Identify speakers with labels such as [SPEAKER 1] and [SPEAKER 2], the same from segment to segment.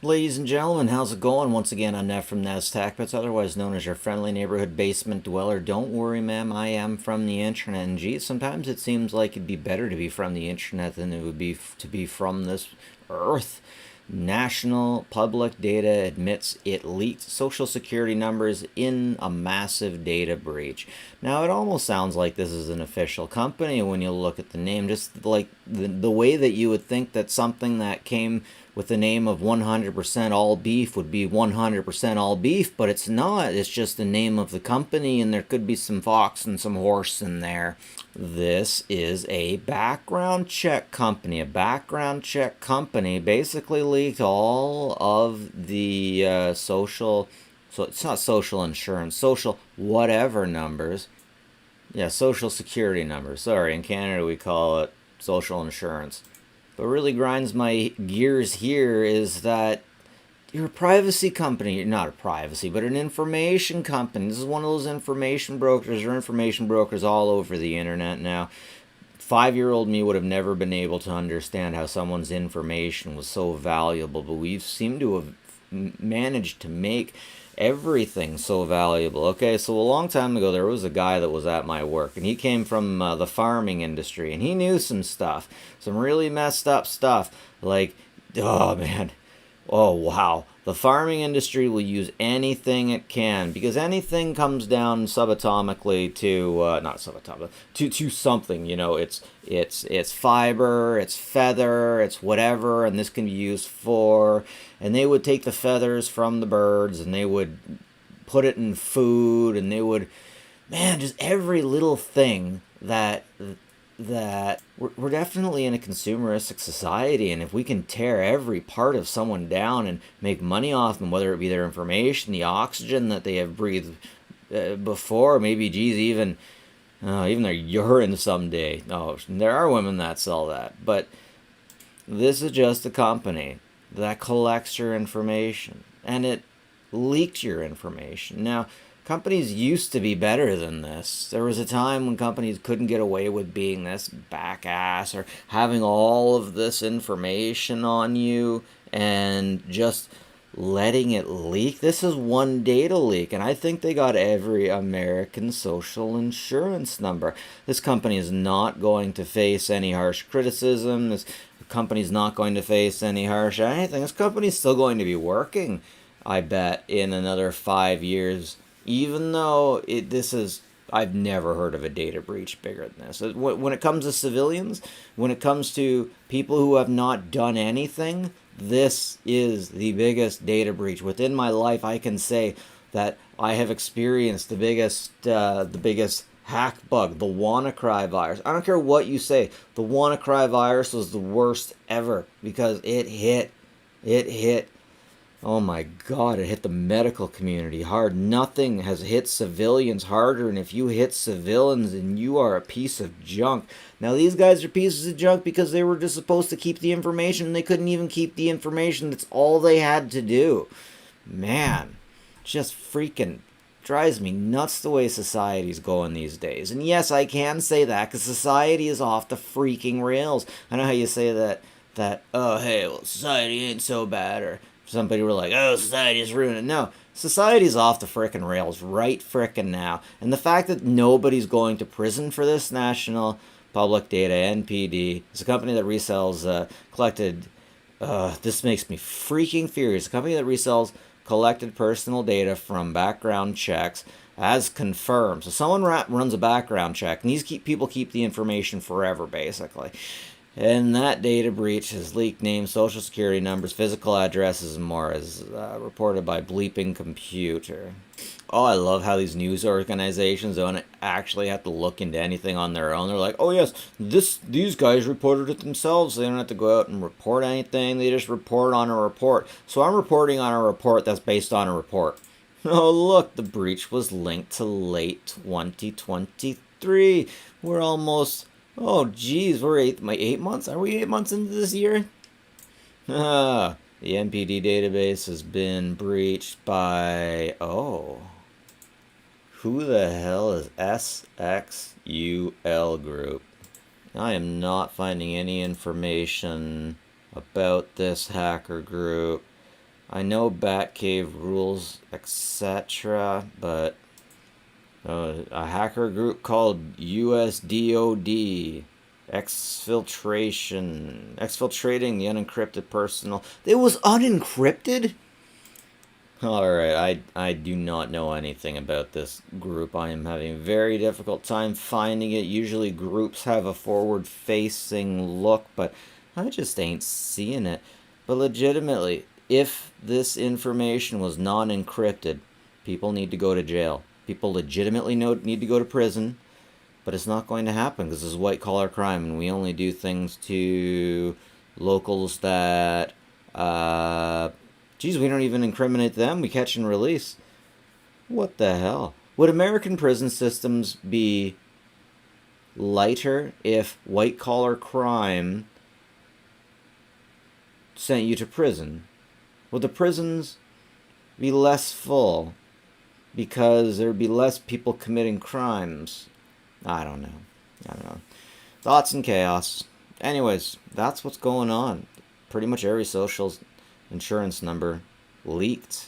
[SPEAKER 1] Ladies and gentlemen, how's it going? Once again, I'm Nev from NASDAQ, but otherwise known as your friendly neighborhood basement dweller. Don't worry, ma'am, I am from the internet. And gee, sometimes it seems like it'd be better to be from the internet than it would be to be from this earth. National public data admits it leaked social security numbers in a massive data breach. Now, it almost sounds like this is an official company when you look at the name, just like the way that you would think that something that came with the name of 100% all beef would be 100% all beef, but it's not. It's just the name of the company, and there could be some fox and some horse in there. This is a background check company. A background check company basically leaked all of the so it's not social insurance, social whatever numbers. Yeah, social security numbers. Sorry, in Canada we call it social insurance. What really grinds my gears here is that you're a privacy company. You're not a privacy, but an information company. This is one of those information brokers. There are information brokers all over the internet now. 5-year-old me would have never been able to understand how someone's information was so valuable, but we've seemed to have managed to make everything so valuable. Okay, so a long time ago, there was a guy that was at my work, and he came from the farming industry, and he knew some stuff, some really messed up stuff. Like, oh man, oh wow. The farming industry will use anything it can because anything comes down subatomically to not subatomically to something. You know, it's fiber, it's feather, it's whatever, and this can be used for. And they would take the feathers from the birds and they would put it in food, and they would, man, just every little thing that we're definitely in a consumeristic society, and if we can tear every part of someone down and make money off them, whether it be their information, the oxygen that they have breathed before, maybe geez, even their urine someday. No, there are women that sell that, but this is just a company that collects your information and it leaks your information. Now, companies used to be better than this. There was a time when companies couldn't get away with being this back ass or having all of this information on you and just letting it leak. This is one data leak, and I think they got every American social insurance number. This company is not going to face any harsh criticism. This company's not going to face any harsh anything. This company's still going to be working, I bet, in another 5 years, even though this is, I've never heard of a data breach bigger than this. When it comes to civilians, when it comes to people who have not done anything, this is the biggest data breach. Within my life, I can say that I have experienced the biggest hack bug, the WannaCry virus. I don't care what you say. The WannaCry virus was the worst ever because it hit. Oh my God, it hit the medical community hard. Nothing has hit civilians harder, and if you hit civilians, then you are a piece of junk. Now, these guys are pieces of junk because they were just supposed to keep the information, and they couldn't even keep the information. That's all they had to do. Man, just freaking drives me nuts the way society's going these days. And yes, I can say that because society is off the freaking rails. I know how you say that, oh, hey, well, society ain't so bad, or somebody were like, oh, society is ruining. No, society's off the frickin' rails right frickin' now. And the fact that nobody's going to prison for this, National Public Data, NPD, it's a company that resells collected, this makes me freaking furious. A company that resells collected personal data from background checks as confirmed. So someone runs a background check, and these people keep the information forever, basically. And that data breach has leaked names, social security numbers, physical addresses, and more, as reported by Bleeping Computer. Oh, I love how these news organizations don't actually have to look into anything on their own. They're like, oh yes, these guys reported it themselves. They don't have to go out and report anything. They just report on a report. So I'm reporting on a report that's based on a report. Oh look, the breach was linked to late 2023. We're almost... Oh, geez, we're 8 months? Are we 8 months into this year? The NPD database has been breached by... Oh. Who the hell is SXUL Group? I am not finding any information about this hacker group. I know Batcave rules, etc., but a hacker group called USDOD, exfiltrating the unencrypted personal. It was unencrypted? Alright, I do not know anything about this group. I am having a very difficult time finding it. Usually groups have a forward-facing look, but I just ain't seeing it. But legitimately, if this information was non-encrypted, people need to go to jail. People legitimately need to go to prison, but it's not going to happen because this is white-collar crime, and we only do things to locals that... Geez, we don't even incriminate them. We catch and release. What the hell? Would American prison systems be lighter if white-collar crime sent you to prison? Would the prisons be less full because there would be less people committing crimes? I don't know. Thoughts and chaos. Anyways, that's what's going on. Pretty much every social insurance number leaked,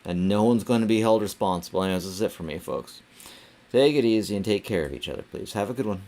[SPEAKER 1] and no one's going to be held responsible. Anyways, this is it for me, folks. Take it easy and take care of each other, please. Have a good one.